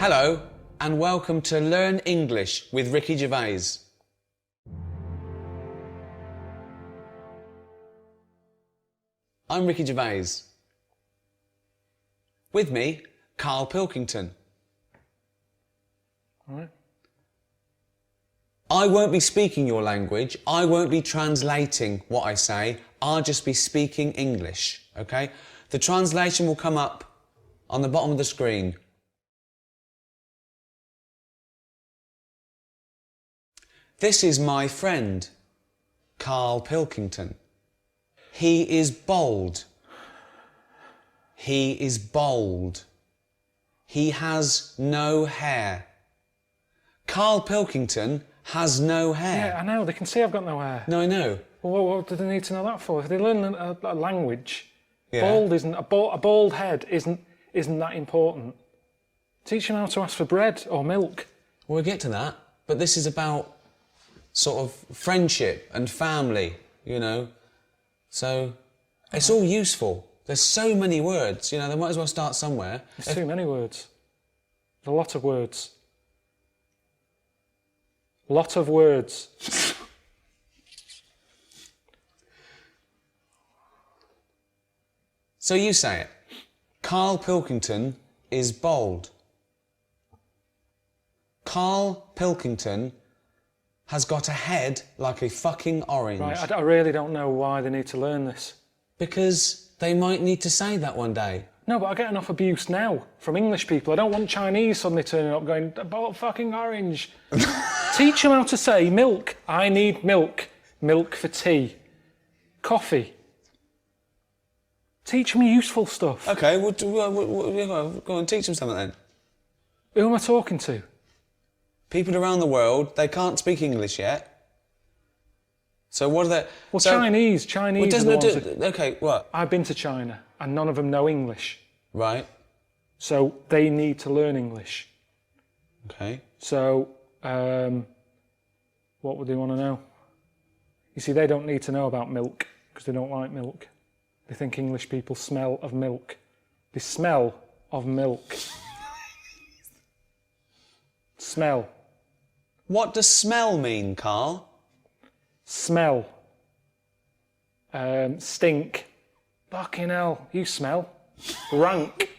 Hello, and welcome to Learn English with Ricky Gervais. I'm Ricky Gervais. With me, Karl Pilkington. All right. I won't be speaking your language. I won't be translating what I say. I'll just be speaking English, okay? The translation will come up on the bottom of the screen. This is my friend, Karl Pilkington. He is bold. He is bold. He has no hair. Karl Pilkington has no hair. Yeah, I know. They can see I've got no hair. No, I know. Well, what do they need to know that for? If they learn a language, Yeah. bald isn't a bald head isn't that important. Teach them how to ask for bread or milk. We'll get to that, but this is about sort of friendship and family, you know. So it's all useful. There's so many words, you know, they might as well start somewhere. There's too many words. There's a lot of words. Lot of words. So you say it. Karl Pilkington is bold. Karl Pilkington has got a head like a fucking orange. Right, I really don't know why they need to learn this. Because they might need to say that one day. No, but I get enough abuse now from English people. I don't want Chinese suddenly turning up going, "About fucking orange." Teach them how to say milk. I need milk. Milk for tea. Coffee. Teach them useful stuff. Okay, well, go on, teach them something then. Who am I talking to? People around the world, they can't speak English yet. So what are they... Well, so, Chinese well, are the doesn't ones it that- do, okay, what? I've been to China and none of them know English. Right. So they need to learn English. Okay. So, what would they want to know? You see, they don't need to know about milk because they don't like milk. They think English people smell of milk. They smell of milk. Smell. What does smell mean, Karl? Smell. Stink. Fucking hell, you smell. Rank.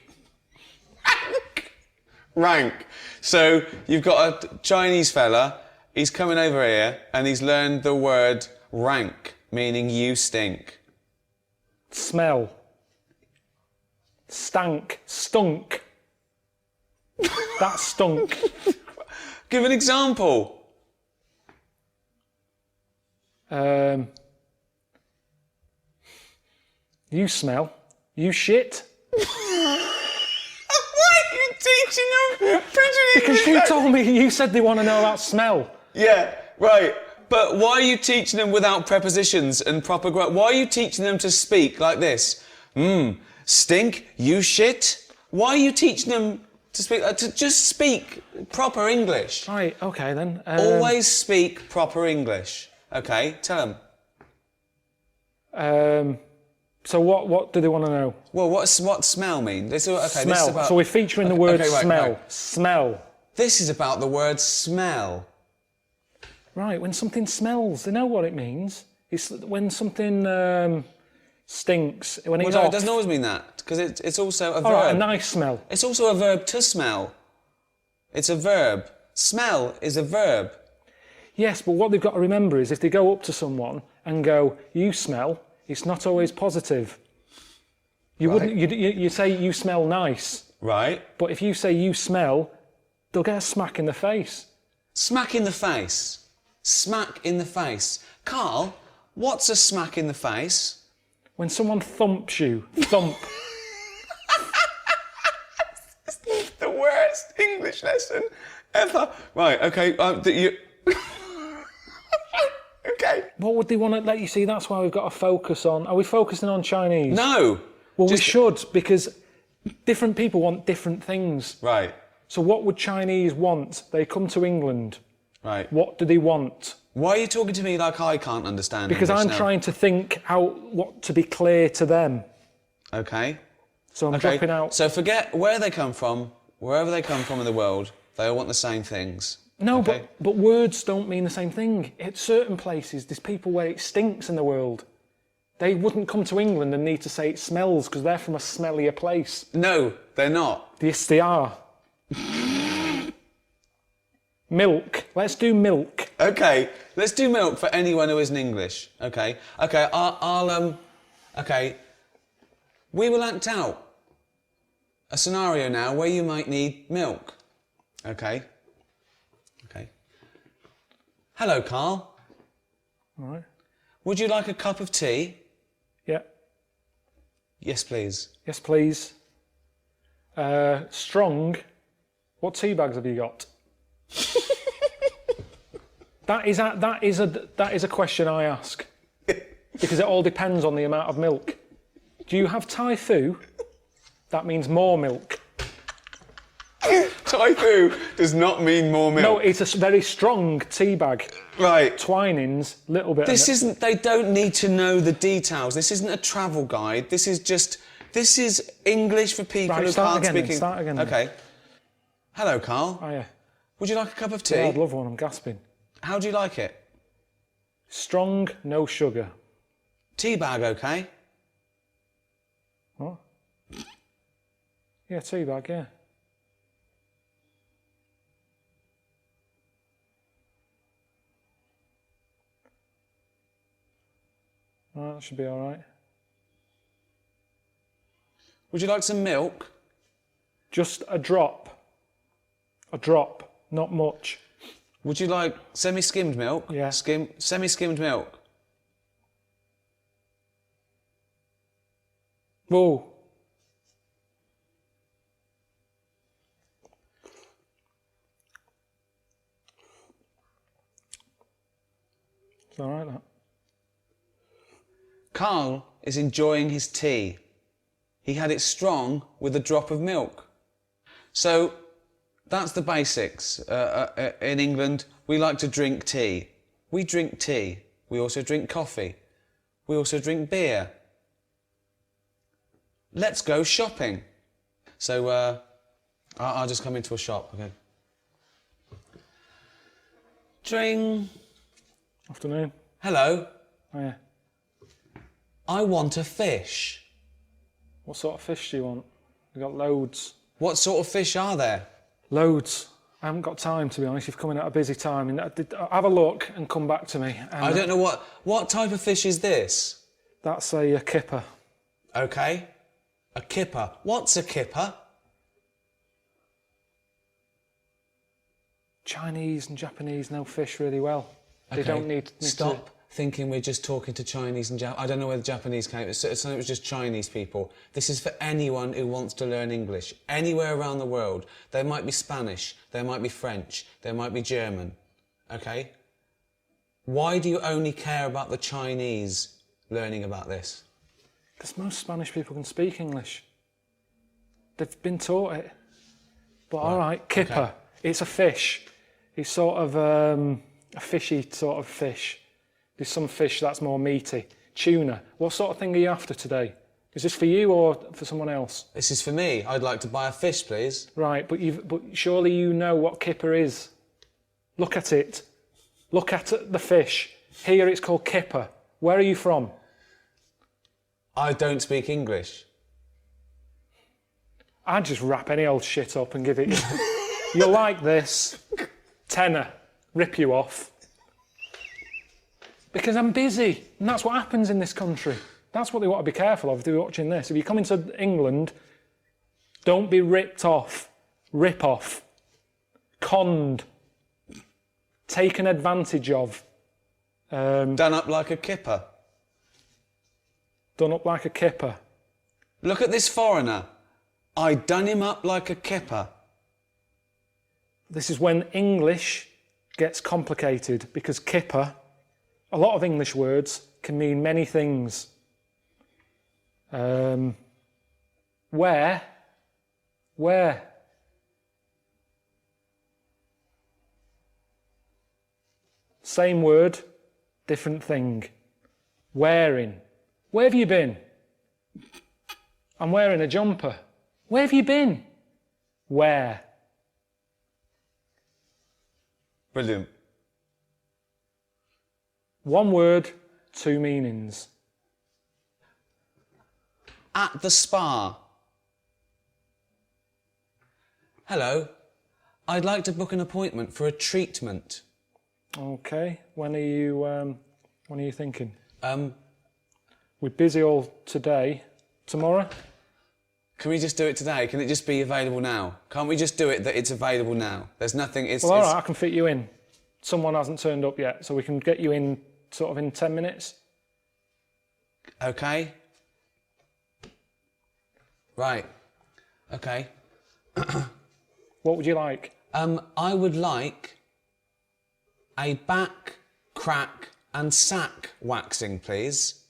Rank. So you've got a Chinese fella, he's coming over here and he's learned the word rank, meaning you stink. Smell. Stank. Stunk. That stunk. Give an example. You smell. You shit. Why are you teaching them Because you told me, you said they want to know about smell. Yeah, right. But why are you teaching them without prepositions and proper why are you teaching them to speak like this? Stink, you shit? Why are you teaching them to speak, to just speak proper English? Right, okay then. Always speak proper English. Okay, tell them. So what do they want to know? Well, what smell mean? This is Smell. This is about, so we're featuring the word right, smell. right. Smell. This is about the word smell. Right, when something smells, they know what it means. It's when something stinks, when it's Well, no, off. it doesn't always mean that, because it's also a verb. All right, a nice smell. It's also a verb to smell. It's a verb. Smell is a verb. Yes, but what they've got to remember is if they go up to someone and go, "You smell," it's not always positive. You Right. wouldn't. You say you smell nice, Right. but if you say you smell, they'll get a smack in the face. Smack in the face. Smack in the face. Karl, what's a smack in the face? When someone thumps you, thump. The worst English lesson ever. Right, okay. Okay. What would they want to let you see? That's why we've got to focus on. Are we focusing on Chinese? No. Well, we should, because different people want different things. Right. So what would Chinese want? They come to England. Right. What do they want? Why are you talking to me like I can't understand Because English I'm now? trying to think what to be clear to them. Okay. So I'm dropping out. So forget where they come from. wherever they come from in the world, they all want the same things. No, Okay? but words don't mean the same thing. At certain places, there's people where it stinks in the world. They wouldn't come to England and need to say it smells because they're from a smellier place. No, they're not. Yes, they are. Milk. Let's do milk. Okay, let's do milk for anyone who isn't English. Okay, okay. We will act out a scenario now where you might need milk. Okay. Hello, Carl. All right. Would you like a cup of tea? Yeah. Yes, please. Yes, please. Strong. What tea bags have you got? That is a question I ask because it all depends on the amount of milk. Do you have Thai fu? That means more milk. Thai fu does not mean more milk. No, it's a very strong tea bag. Right. Twinings, little bit. They don't need to know the details. This isn't a travel guide. This is English for people who can't speak English. Start again. Okay. Hello, Carl. Oh, yeah. Would you like a cup of tea? Yeah, I'd love one. I'm gasping. How do you like it? Strong, no sugar. Tea bag, okay? What? Yeah, tea bag, yeah. That should be all right. Would you like some milk? Just a drop. A drop, not much. Would you like semi-skimmed milk? Yeah. Semi-skimmed milk. Whoa. It's all right, that. Carl is enjoying his tea. He had it strong with a drop of milk. So that's the basics. In England, we like to drink tea. We drink tea. We also drink coffee. We also drink beer. Let's go shopping. So I'll just come into a shop, okay? Dring. Afternoon. Hello. Oh, yeah. I want a fish. What sort of fish do you want? We've got loads. What sort of fish are there? Loads. I haven't got time, to be honest. You've come in at a busy time. And have a look and come back to me. And I don't know what type of fish is this? That's a kipper. Okay. A kipper. What's a kipper? Chinese and Japanese know fish really well. Okay. They don't need Stop thinking we're just talking to Chinese and I don't know where the Japanese came. It was just Chinese people. This is for anyone who wants to learn English. Anywhere around the world. There might be Spanish. There might be French. There might be German. Okay? Why do you only care about the Chinese learning about this? Because most Spanish people can speak English. They've been taught it. But all right, kipper. Okay. It's a fish. It's sort of a fishy sort of fish. There's some fish that's more meaty. Tuna. What sort of thing are you after today? Is this for you or for someone else? This is for me. I'd like to buy a fish, please. Right, but surely you know what kipper is. Look at it. Look at the fish. Here it's called kipper. Where are you from? I don't speak English. I'd just wrap any old shit up and give it. You'll like this. Tenner. Rip you off. Because I'm busy. And that's what happens in this country. That's what they want to be careful of if they're watching this. If you come into England, don't be ripped off. Rip off. Conned. Taken advantage of. Done up like a kipper. Done up like a kipper. Look at this foreigner. I done him up like a kipper. This is when English gets complicated because kipper, a lot of English words can mean many things. Where? Same word, different thing. Wearing. Where have you been? I'm wearing a jumper. Where have you been? Where? Brilliant. One word, two meanings. At the spa. Hello. I'd like to book an appointment for a treatment. Okay. When are you thinking? We're busy all today. Tomorrow? Can we just do it today? Can it just be available now? Can't we just do it that it's available now? There's nothing... Well, all right, I can fit you in. Someone hasn't turned up yet, so we can get you in sort of in 10 minutes. Okay. Right. Okay. What would you like? I would like a back, crack and sack waxing, please.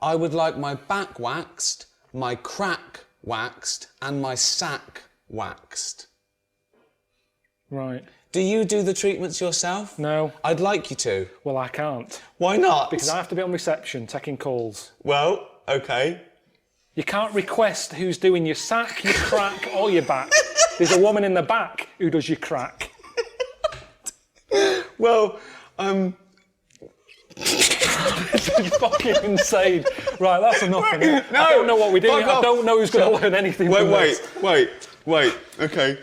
I would like my back waxed, my crack waxed and my sack waxed. Right. Do you do the treatments yourself? No. I'd like you to. Well, I can't. Why not? Because I have to be on reception, taking calls. Well, okay. You can't request who's doing your sack, your crack or your back. There's a woman in the back who does your crack. Well, This is fucking insane. Right, that's enough. No, I don't know what we're doing. I don't know who's going to learn anything from this. Wait. Okay.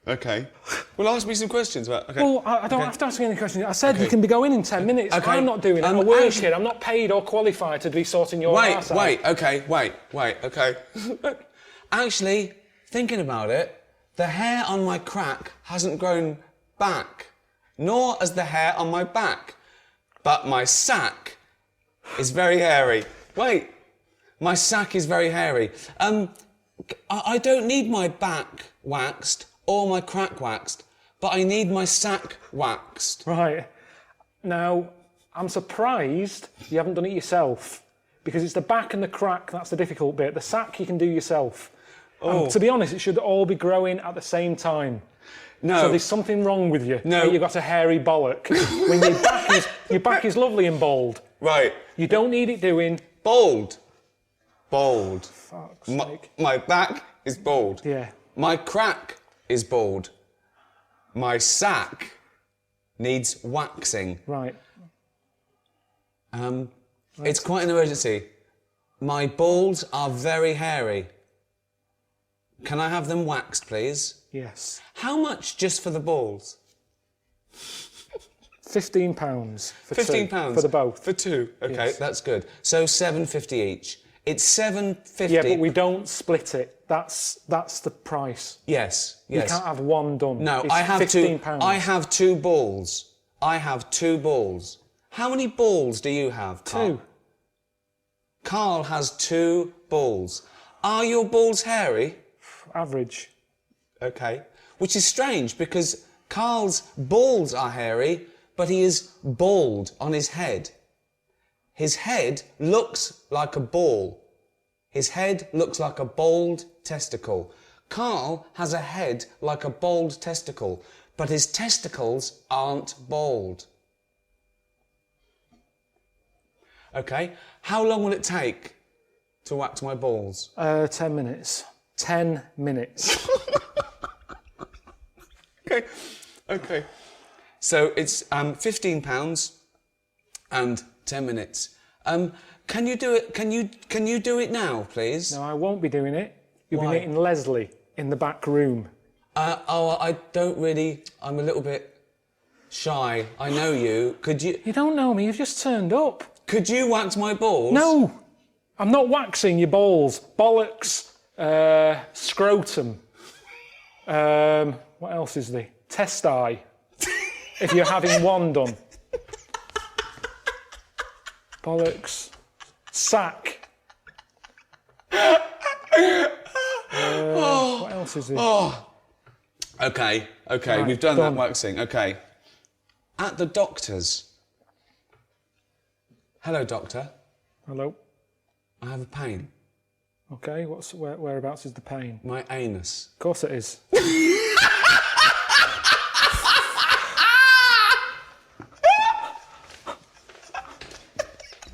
Okay. Well, ask me some questions about... Okay. Well, I don't have to ask you any questions. I said you can be going in 10 minutes. Okay. I'm not doing it. I'm a work kid. I'm not paid or qualified to be sorting your arse out. Wait, okay. Actually, thinking about it, the hair on my crack hasn't grown back, nor has the hair on my back. But my sack is very hairy. Wait, my sack is very hairy. I don't need my back waxed or my crack waxed, but I need my sack waxed. Right. Now, I'm surprised you haven't done it yourself, because it's the back and the crack that's the difficult bit. The sack you can do yourself. Oh. And to be honest, it should all be growing at the same time. No. So there's something wrong with you. No. You've got a hairy bollock. When your back is lovely and bald. Right. You don't need it doing... Bald. Fuck's sake. My back is bald. Yeah. My crack is bald. My sack needs waxing. Right. It's quite an emergency. My balls are very hairy. Can I have them waxed, please? Yes. How much just for the balls? £15 for £15 two, for the both. For two. Okay, Yes. that's good. So £7.50 each. It's £7.50. Yeah, but we don't split it. That's the price. Yes. You can't have one done. No, it's I have £15. I have two balls. How many balls do you have, Carl? Two. Carl has 2 balls. Are your balls hairy? Average. Okay. Which is strange because Carl's balls are hairy, but he is bald on his head. His head looks like a ball. His head looks like a bald testicle. Carl has a head like a bald testicle, but his testicles aren't bald. Okay. How long will it take to wax my balls? 10 minutes. 10 minutes. Okay. So it's £15 and 10 minutes. Can you do it? Can you do it now, please? No, I won't be doing it. You'll Why? be meeting Leslie in the back room. I don't really. I'm a little bit shy. I know you. Could you? You don't know me. You've just turned up. Could you wax my balls? No, I'm not waxing your balls. Bollocks. Scrotum. What else is there? Testi. If you're having one done. Bollocks. Sack. What else is there? Okay. Right, We've done done. that waxing. Okay. At the doctor's. Hello, doctor. Hello. I have a pain. Okay, whereabouts is the pain? My anus. Of course it is.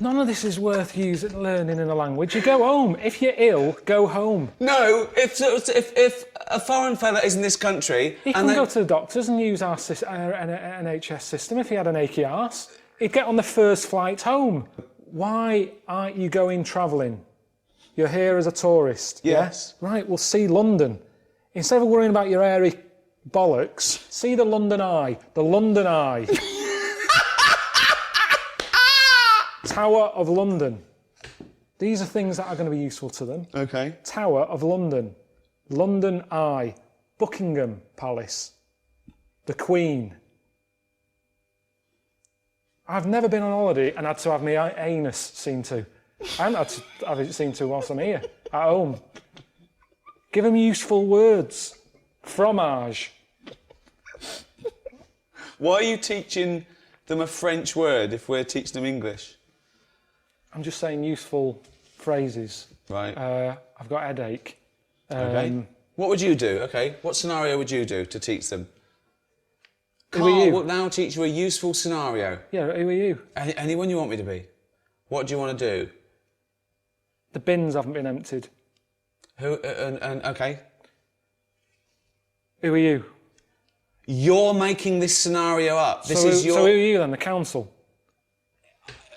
None of this is worth learning in a language. You go home. If you're ill, go home. No, if a foreign fella is in this country... He can go to the doctors and use our NHS system if he had an achy arse. He'd get on the first flight home. Why aren't you going travelling? You're here as a tourist. Yes. Yeah? Right, well, see London. Instead of worrying about your hairy bollocks, see the London Eye. The London Eye. Tower of London. These are things that are going to be useful to them. Okay. Tower of London. London Eye. Buckingham Palace. The Queen. I've never been on holiday and had to have my anus seen to. I haven't had to have it seen to whilst I'm here, at home. Give them useful words. Fromage. Why are you teaching them a French word if we're teaching them English? I'm just saying useful phrases. Right. I've got a headache. Okay. What would you do? Okay. What scenario would you do to teach them? Who are Carl you? will now teach you a useful scenario. Yeah, who are you? Anyone you want me to be. What do you want to do? The bins haven't been emptied. Who? Okay. Who are you? You're making this scenario up. So who are you then? The council?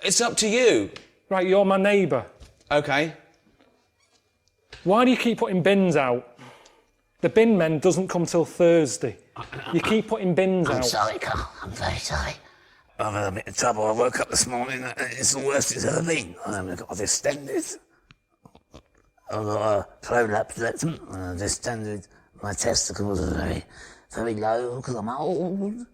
It's up to you. Right, you're my neighbour. Okay. Why do you keep putting bins out? The bin men doesn't come till Thursday. You keep putting bins out. I'm sorry, Carl. I'm very sorry. I'm in a bit of trouble. I woke up this morning and it's the worst it's ever been. I've got distended. I've got a prolapse rectum and I've distended. My testicles are very, very low because I'm old.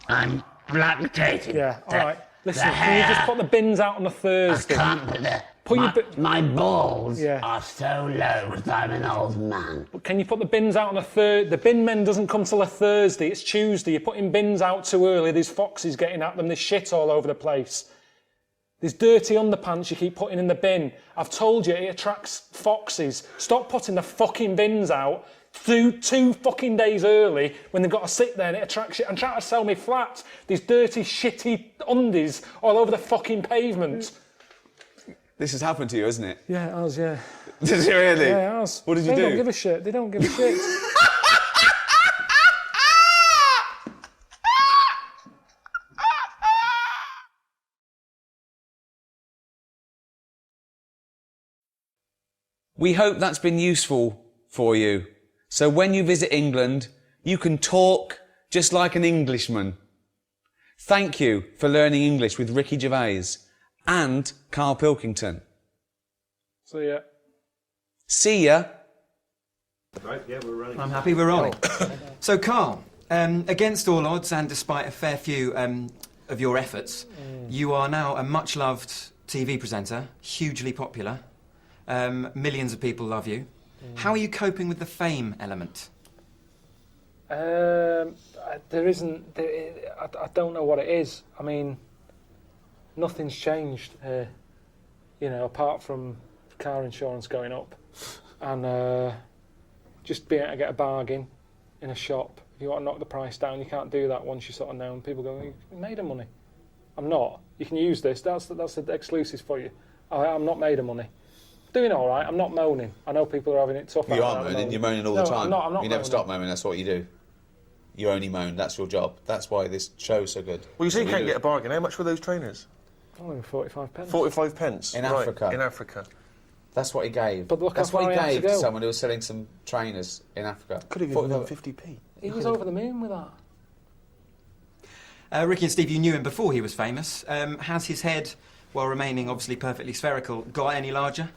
I'm lactating. Yeah, all right. Listen, can you just put the bins out on a Thursday? I can't put my balls are so low because I'm an old man. But can you put the bins out on a Thursday? The bin men doesn't come till a Thursday. It's Tuesday. You're putting bins out too early. There's foxes getting at them. There's shit all over the place. There's dirty underpants you keep putting in the bin. I've told you, it attracts foxes. Stop putting the fucking bins out two fucking days early when they've got to sit there and it attracts you. I'm trying to sell me flats. These dirty, shitty undies all over the fucking pavement. This has happened to you, hasn't it? Yeah, it has, yeah. Did it really? Yeah, it has. What did you do? They don't give a shit. They don't give a shit. We hope that's been useful for you. So when you visit England, you can talk just like an Englishman. Thank you for learning English with Ricky Gervais and Karl Pilkington. So, yeah. See ya. Right, yeah, we're running. I'm happy we're rolling. So, Carl, against all odds and despite a fair few of your efforts, you are now a much-loved TV presenter, hugely popular. Millions of people love you. How are you coping with the fame element? I don't know what it is. I mean, nothing's changed here, you know, apart from car insurance going up and just being able to get a bargain in a shop. If you want to knock the price down, you can't do that once you're sort of known. People go, you made of money. I'm not. You can use this. That's the exclusives for you. I'm not made of money. Doing all right. I'm not moaning. I know people are having it tough. You are moaning. You're moaning all the time. I'm not you never moaning. stop moaning. That's what you do. You only moan. That's your job. That's why this show's so good. Well, you say you can't get a bargain. How much were those trainers? Only 45 pence. 45 pence. In right, Africa. In Africa. That's what he gave. But look That's how what far he he had gave to to go. someone who was selling some trainers in Africa. Could have given them 50p. He was over the moon with that. Ricky and Steve, you knew him before he was famous. Has his head, while remaining obviously perfectly spherical, got any larger?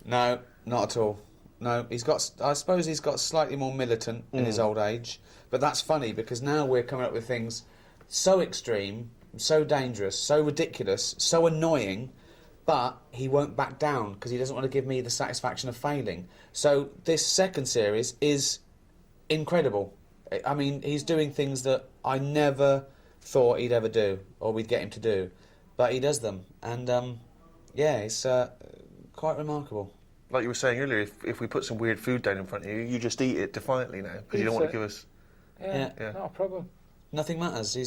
No, not at all. No, I suppose he's got slightly more militant in his old age. But that's funny because now we're coming up with things so extreme, so dangerous, so ridiculous, so annoying, but he won't back down because he doesn't want to give me the satisfaction of failing. So this second series is incredible. I mean, he's doing things that I never thought he'd ever do or we'd get him to do. But he does them. And, yeah, it's quite remarkable. Like you were saying earlier, if we put some weird food down in front of you, you just eat it defiantly now because you don't want to give us... Yeah, Yeah. not a problem. Nothing matters. He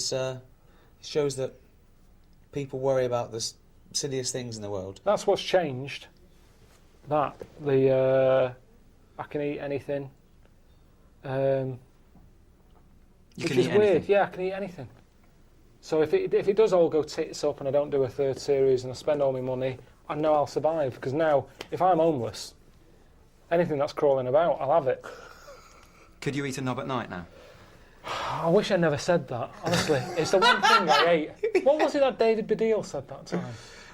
shows that people worry about this silliest things in the world. That's what's changed. I can eat anything. You Which can is eat weird. anything. Yeah, I can eat anything. So if it does all go tits up and I don't do a third series and I spend all my money, I know I'll survive. Because now, if I'm homeless, anything that's crawling about, I'll have it. Could you eat a knob at night now? I wish I never said that, honestly. It's the one thing I ate. What was it that David Baddiel said that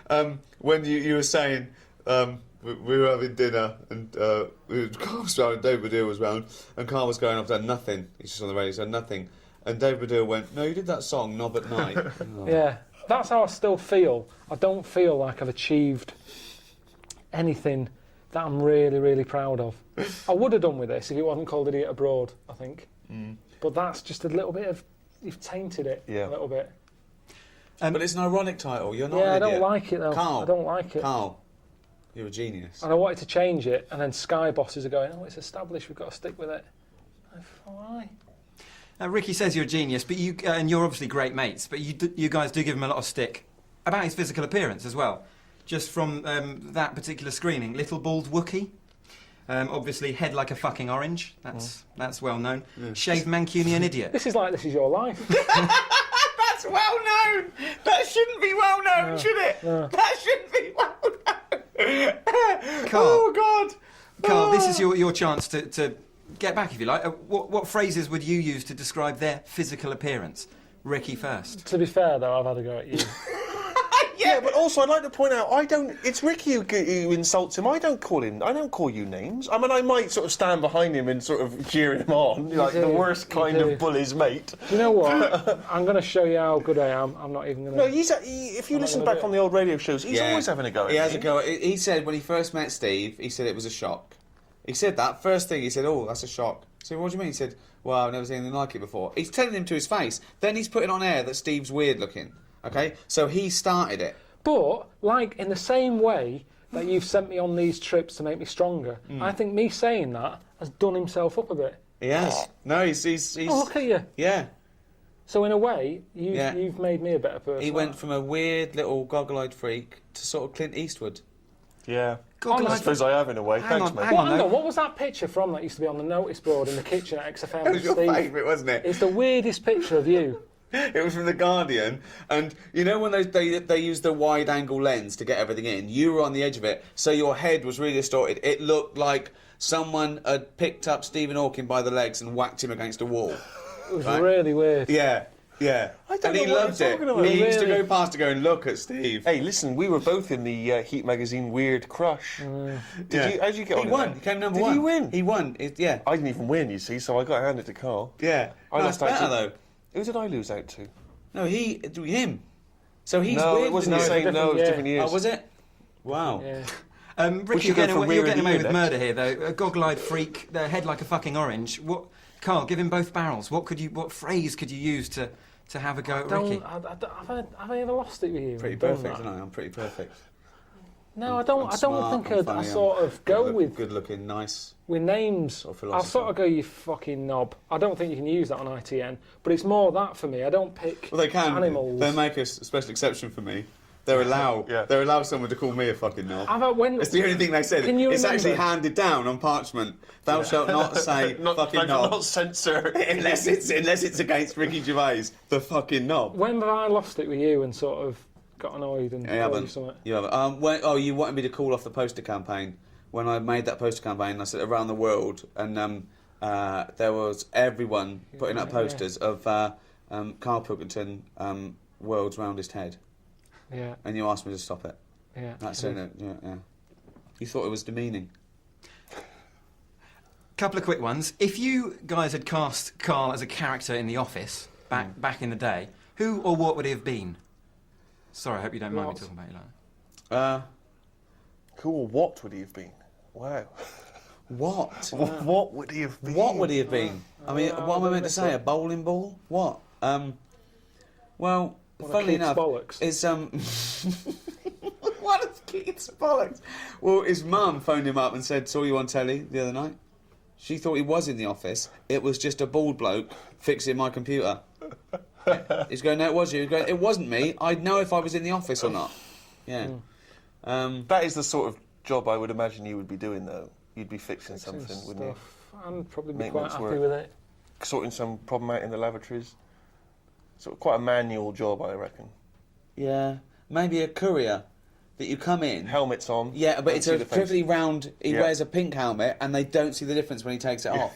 time? When you were saying we were having dinner and Carl was round and David Baddiel was round and Carl was going, I've done nothing. He's just on the radio, he said nothing. And David Baddiel went, no, you did that song, Knob at Night. Oh. Yeah, that's how I still feel. I don't feel like I've achieved anything that I'm really, really proud of. I would have done with this if it wasn't called Idiot Abroad, I think. But that's just a little bit of... You've tainted it a little bit. But it's an ironic title, you're not Yeah, an I idiot. don't like it, though. Carl, I don't like it. Carl, you're a genius. And I wanted to change it, and then Sky bosses are going, oh, it's established, we've got to stick with it. Why? Ricky says you're a genius, but you and you're obviously great mates. But you guys do give him a lot of stick about his physical appearance as well. Just from that particular screening, little bald Wookie, obviously head like a fucking orange. That's well known. Yeah. Shaved Mancunian idiot. This is your life. That's well known. That shouldn't be well known, should it? No. That shouldn't be well known. Carl, Oh God. Carl, this is your chance to get back, if you like. What phrases would you use to describe their physical appearance? Ricky first. To be fair, though, I've had a go at you. Yeah, but also I'd like to point out it's Ricky who insults him. I don't call you names. I mean, I might sort of stand behind him and sort of cheer him on, like do, the worst you kind do. of bully's mate. Do you know what? I'm going to show you how good I am. I'm not even going No, to... if you I'm not listen gonna back do it. on the old radio shows, he's Yeah. always having a go at He has me. a go. He said when he first met Steve, he said it was a shock. He said that first thing. He said, "Oh, that's a shock." So what do you mean? He said, "Well, I've never seen anything like it before." He's telling him to his face. Then he's putting on air that Steve's weird looking. Okay, so he started it. But, like, in the same way that you've sent me on these trips to make me stronger, I think me saying that has done himself up a bit. He has. No, he's Oh, look at you. yeah. So, in a way, you've made me a better person. He went from a weird little goggle-eyed freak to sort of Clint Eastwood. Yeah. God, I suppose I have in a way. Hang Thanks, on, mate. hang Well, on, hang though. on, what was that picture from that used to be on the notice board in the kitchen at XFM? That was your Steve? favourite, wasn't it? It's the weirdest picture of you. It was from The Guardian, and you know when they use the wide-angle lens to get everything in, you were on the edge of it, so your head was really distorted. It looked like someone had picked up Stephen Hawking by the legs and whacked him against a wall. It was Right? really weird. Yeah, yeah. I don't And he know what loved you're it. talking about. He used to Really? go past to go and look at Steve. Hey, listen, we were both in the Heat magazine Weird Crush. Yeah. How'd you get on? He in won. that? He came number Did one. he win? He won. Yeah. I didn't even win, you see, so I got to hand it to Carl. Yeah. I No, lost it's out better, to- though. Who did I lose out to? No, him. So he's No, weird. it wasn't the isn't he? same. No, it was year. different years. Oh, was it? Wow. Yeah. Ricky, should go for you're Rear of getting the away Year with next. murder here, though. A goggle-eyed freak, their head like a fucking orange. Carl, give him both barrels. What phrase could you use to have a go at Ricky? Have I ever lost it with you? Pretty Done perfect, that? isn't I? I'm pretty perfect. No, I don't. I'm I don't smart, think I'm I'd funny, sort I'm of go with good-looking, nice. names. Sort of I'll philosopher. sort of go, you fucking knob. I don't think you can use that on ITN, but it's more that for me. I don't pick Well, they can. animals. They make a special exception for me. They allow someone to call me a fucking knob. It's the only thing they said. Can you It's remember? actually handed down on parchment. Thou shalt not say fucking knob Not censor. unless it's against Ricky Gervais, the fucking knob. When have I lost it with you and sort of got annoyed and You called you haven't. something? You haven't. You wanted me to call off the poster campaign. When I made that poster campaign, I said around the world, and there was everyone putting up posters of Karl Pilkington, world's roundest head, Yeah, and you asked me to stop it. yeah. That's I it. did. Yeah. You thought it was demeaning. Couple of quick ones. If you guys had cast Carl as a character in The Office back in the day, who or what would he have been? Sorry, I hope you don't mind me What? talking about you like that. Cool. What would he have been? Wow. What? What would he have been? What would he have been? I mean, what am I meant to say? A bowling ball? What? Well, One of funnily Keith's enough, bollocks. is what is Keith's bollocks? Well, his mum phoned him up and said, "Saw you on telly the other night." She thought he was in the office. It was just a bald bloke fixing my computer. He's going, "No, it was you." He's going, "It wasn't me. I'd know if I was in the office or not." Yeah. That is the sort of job I would imagine you would be doing, though. You'd be fixing something, wouldn't you? I'd probably be Maintenance quite happy work. with it. Sorting some problem out in the lavatories. Sort of quite a manual job, I reckon. Yeah. Maybe a courier that you come in. Helmets on. Yeah, but don't it's see a the face. perfectly round. He Yeah. wears a pink helmet, and they don't see the difference when he takes it off.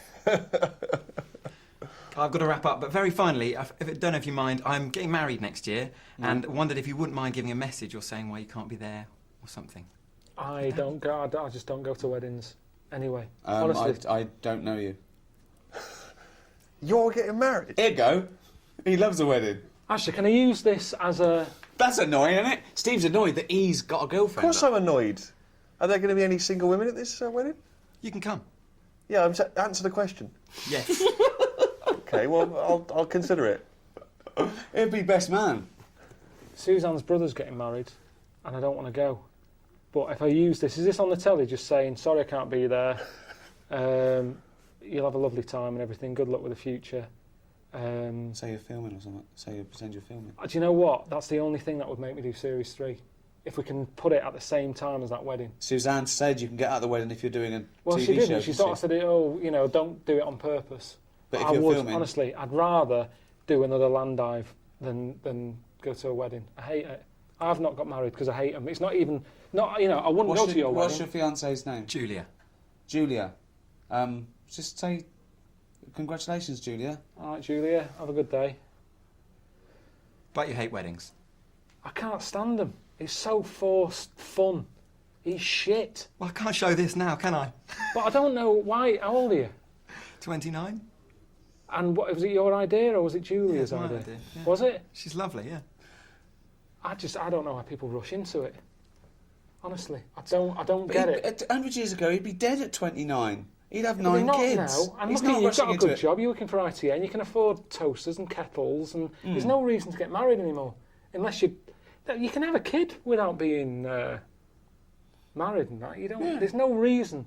I've got to wrap up, but very finally, I don't know if you mind, I'm getting married next year, and wondered if you wouldn't mind giving a message or saying why you can't be there or something. I don't go. I just don't go to weddings. Anyway, honestly, I don't know you. You're getting married? Here you go. He loves a wedding. actually, can I use this as a? That's annoying, isn't it? Steve's annoyed that he's got a girlfriend. Of course I'm annoyed. Are there going to be any single women at this wedding? You can come. Yeah, answer the question. Yes. Okay, well, I'll consider it. He'd be best man. Suzanne's brother's getting married, and I don't want to go. But if I use this, is this on the telly? Just saying, sorry, I can't be there. You'll have a lovely time and everything. Good luck with the future. Say you're filming or something. Say you pretend you're filming. Do you know what? That's the only thing that would make me do Series 3. If we can put it at the same time as that wedding. Suzanne said you can get out of the wedding if you're doing a Well, TV she didn't. show. She sort of said, "Oh, you know, don't do it on purpose." But if I you're would, filming, honestly, I'd rather do another land dive than go to a wedding. I hate it. I've not got married because I hate them. It's not even I wouldn't go to your wedding. What's your fiance's name? Julia. Julia. Just say congratulations, Julia. All right, Julia, have a good day. But you hate weddings. I can't stand them. It's so forced fun. He's shit. Well, I can't show this now, can I? But I don't know why. How old are you? 29? And what was it? Your idea or was it Julia's Yeah, it's my idea? idea, yeah. Was it? She's lovely, yeah. I don't know why people rush into it. Honestly, I don't get it. 100 years ago, he'd be dead at 29. He'd have But 9 not kids. now. And He's look, not you've got rushing a into good it. job. You're working for ITN. You can afford toasters and kettles, and there's no reason to get married anymore, unless you can have a kid without being married and that. You don't. Yeah. There's no reason.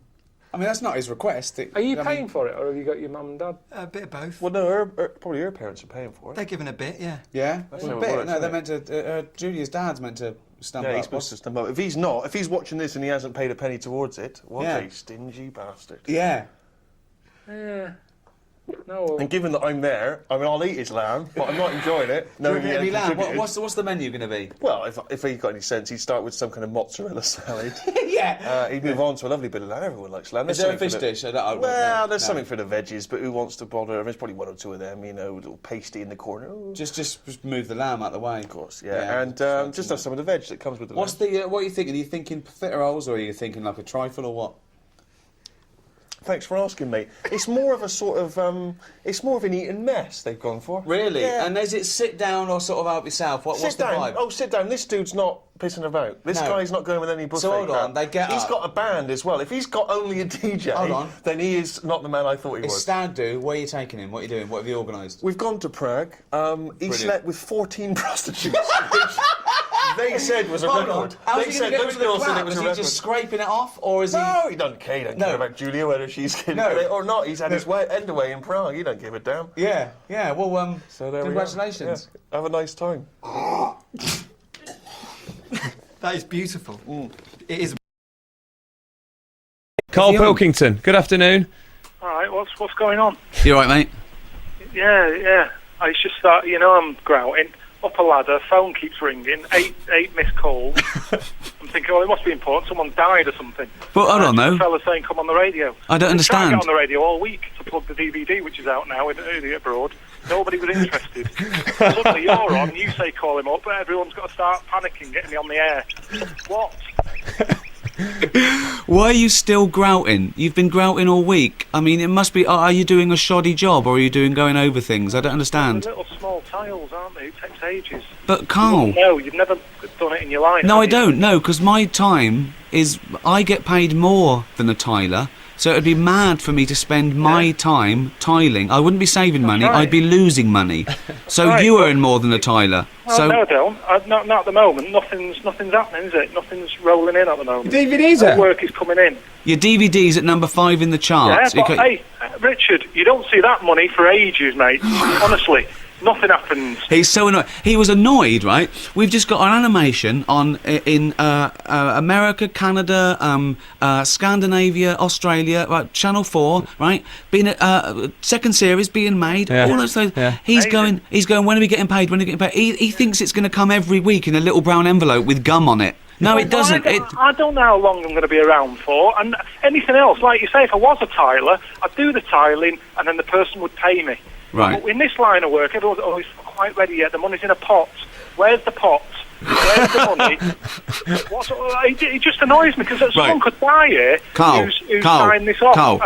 I mean, that's not his request. Are you paying for it, or have you got your mum and dad? A bit of both. Well, no, probably her parents are paying for it. They're giving a bit, yeah. Yeah? That's Well, how a it bit. works, No, they're isn't meant to... Julia's dad's meant to stumble Yeah, he's up. supposed to stumble. If he's watching this and he hasn't paid a penny towards it, what Yeah. a stingy bastard. Yeah. Yeah. No. And given that I'm there, I mean, I'll eat his lamb, but I'm not enjoying it. No, It'll be lamb. What's the menu going to be? Well, if he got any sense, he'd start with some kind of mozzarella salad. Yeah. He'd move on to a lovely bit of lamb. Everyone likes lamb. Is there a fish dish? Well, there's something for the veggies, but who wants to bother? There's probably one or two of them, a little pasty in the corner. Oh, Just move the lamb out the way. of course, yeah. And just have some of the veg that comes with the What's lamb. what are you thinking? Are you thinking profiteroles or are you thinking like a trifle or what? Thanks for asking, mate. It's more of a sort of, it's more of an eating mess they've gone for. Really? Yeah. And is it sit down or sort of help yourself? What's Sit the down. vibe? Oh, sit down. This dude's not pissing about. This No. guy's not going with any buffet. So hold on, crap. they get He's up. got a band as well. If he's got only a DJ, Hold on. then he is not the man I thought he It's was. stag do. Where are you taking him? What are you doing? What have you organised? We've gone to Prague. He slept with 14 prostitutes, which they said was a record. How's They he said going to get those rid of girls the said crap? it was Is a he record. just scraping it off, or is he? No, he doesn't care. He don't care No. about Julia, whether she's getting No. it or not. He's had his end away in Prague. He don't give a damn. Yeah. Well, So there congratulations. we are. Yeah. Have a nice time. That is beautiful. It is. Karl Pilkington, good afternoon. All right, what's going on? You all right, mate? Yeah. I just thought, I'm grouting. Up a ladder, phone keeps ringing, eight missed calls. I'm thinking, it must be important. Someone died or something. But hold on, though. A fella saying, come on the radio. I don't I've been trying to understand. get on the radio all week to plug the DVD, which is out now with Early Abroad. Nobody was interested. Suddenly you're on, you say call him up, but everyone's got to start panicking, getting me on the air. What? Why are you still grouting? You've been grouting all week. I mean, it must be. Are you doing a shoddy job, or are you going over things? I don't understand. They're little small tiles, aren't they? It takes ages. But Karl. No, you've never done it in your life. No, have I you? don't. No, because my time is. I get paid more than a tiler, so it'd be mad for me to spend my time tiling. I wouldn't be saving money. right. I'd be losing money. So Right, you well- earn more than a tiler. Oh, So no, I don't. Not at the moment. Nothing's happening, is it? Nothing's rolling in at the moment. DVDs No are. work is coming in. your DVD's at number 5 in the Yeah, charts. but hey, Richard, you don't see that money for ages, mate. Honestly, Nothing happens. He's so annoyed. He was annoyed, right? We've just got an animation in America, Canada, Scandinavia, Australia, right? Channel 4, right? Being second series being made. Yeah. All those things. Yeah. He's going. When are we getting paid? When are we getting paid? He thinks it's going to come every week in a little brown envelope with gum on it. No, it doesn't. I don't know how long I'm going to be around for. And anything else, like you say, if I was a tiler, I'd do the tiling and then the person would pay me. Right. But in this line of work, everyone's always quite ready yet. The money's in a pot. Where's the pot? Where's the money? It just annoys me because someone could die here who's signed this off. Carl,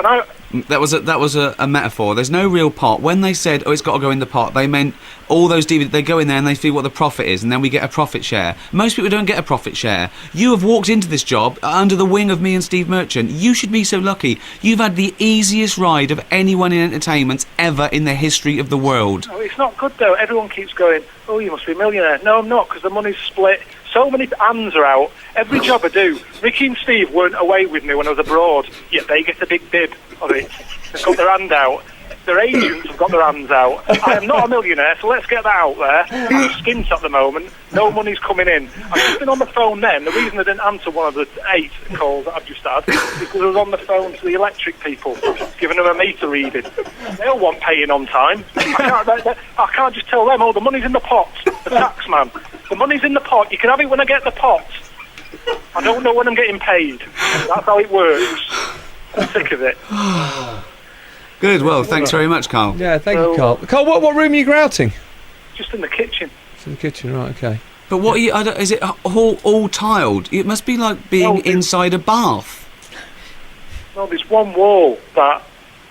And that was a metaphor. There's no real pot. When they said, "Oh, it's got to go in the pot," they meant all those DVDs. They go in there and they feel what the profit is, and then we get a profit share. Most people don't get a profit share. You have walked into this job under the wing of me and Steve Merchant. You should be so lucky. You've had the easiest ride of anyone in entertainment ever in the history of the world. no, it's not good though. Everyone keeps going, "Oh, you must be a millionaire." No, I'm not, because the money's split. So many hands are out. Every job I do. Ricky and Steve weren't away with me when I was abroad, yet they get a big bib of it. They've got their hand out. Their agents have got their hands out. I am not a millionaire, so let's get that out there. I'm skint at the moment. No money's coming in. I've just been on the phone then. The reason I didn't answer one of the 8 calls that I've just had is because I was on the phone to the electric people, giving them a meter reading. They all want paying on time. I can't just tell them, "Oh, the money's in the pot." The tax man. The money's in the pot. You can have it when I get the pot. I don't know when I'm getting paid. That's how it works. I'm sick of it. Good. Well, thanks very much, Carl. Yeah, thank you, Carl. Carl, what room are you grouting? Just in the kitchen. It's in the kitchen, right? Okay. But what are you? Is it all tiled? It must be like being inside a bath. No, there's one wall that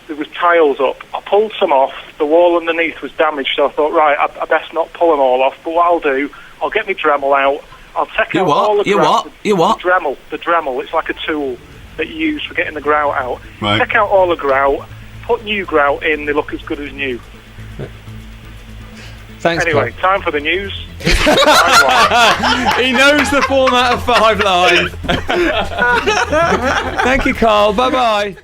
there was tiles up. I pulled some off. The wall underneath was damaged, so I thought, right, I best not pull them all off. But what I'll do, I'll get my Dremel out. I'll take out all the grout. You what? The Dremel. It's like a tool that you use for getting the grout out. Right. Take out all the grout. Put new grout in. They look as good as new. Thanks, Anyway, time for the news. Carl. He knows the format of 5 Live. Thank you, Carl. Bye-bye.